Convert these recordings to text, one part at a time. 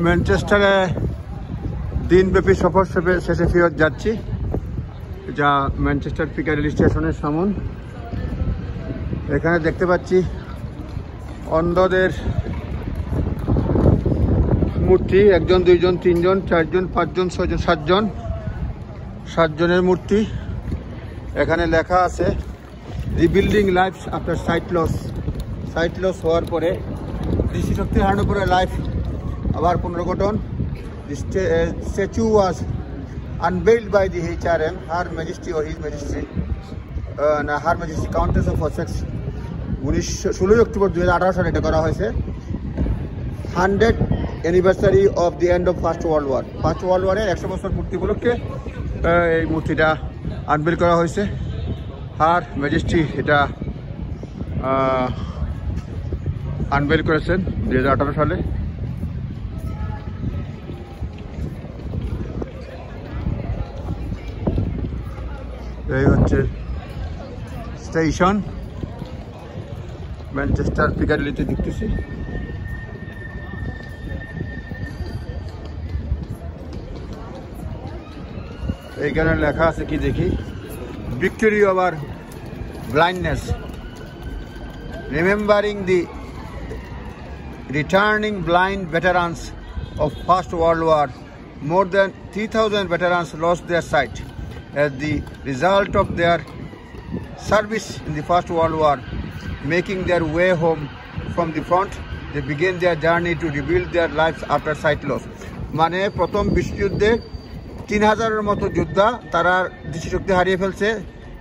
ম্যানচেস্টারে দিনব্যাপী সফর শেষে ফেরত যাচ্ছি, যা ম্যানচেস্টার পিকাডিলি স্টেশনের সামন। এখানে দেখতে পাচ্ছি অন্ধদের মূর্তি, 1 জন 2 জন 3 জন 4 জন 5 জন 6 জন 7 জন 7 জনের মূর্তি। এখানে লেখা আছে rebuilding life after sight loss হওয়ার পরে দৃষ্টিশক্তি হারানোর পরে লাইফ আবার পুনর্গঠন। Statue was unveiled by the HRM, Her Majesty or His Majesty, Her Majesty Countess of Sussex। 16 October 2018 সালে এটা করা হয়েছে। 100th anniversary of the end of First World War। First world ওয়ারের 100 বছর পূর্তি উপলক্ষে এই মূর্তিটা আনভেল করা হয়েছে। হার ম্যাজেস্টি এটা আনভেল করেছেন 2018 সালে। এই হচ্ছে স্টেশন, ম্যানচেস্টার পিকাডিলিতে দেখতেছি। এইখানে লেখা আছে কি দেখি, victory over blindness, remembering the returning blind veterans of First World War. More than 3,000 veterans lost their sight as the result of their service in the First World War. Making their way home from the front, they began their journey to rebuild their lives after sight loss. মানে প্রথম বিশ্বযুদ্ধে 3000-এর মতো যোদ্ধা তারা দৃষ্টিশক্তি হারিয়ে ফেলছে।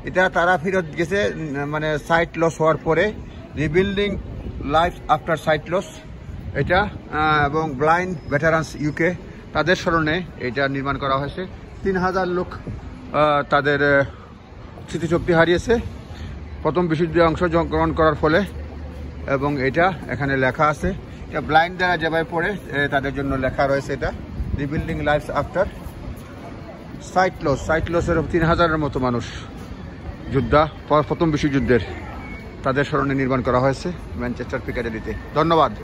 এটা তারা ফেরত গেছে মানে সাইট লস হওয়ার পরে। Rebuilding life after sight loss এটা, এবং ব্লাইন্ড ভেটারান্স ইউকে তাদের স্মরণে এটা নির্মাণ করা হয়েছে। 3000 লোক তাদের স্মৃতিশক্তি হারিয়েছে প্রথম বিশ্বযুদ্ধে অংশগ্রহণ করার ফলে। এবং এটা এখানে লেখা আছে, এটা ব্লাইন্ড যারা যেভাবে পড়ে তাদের জন্য লেখা রয়েছে। এটা রিবিল্ডিং লাইফ আফটার সাইট লসের 3000-এর মতো মানুষ যোদ্ধা প্রথম বিশ্বযুদ্ধের, তাদের স্মরণে নির্মাণ করা হয়েছে ম্যানচেস্টার পিকাডিলিতে। ধন্যবাদ।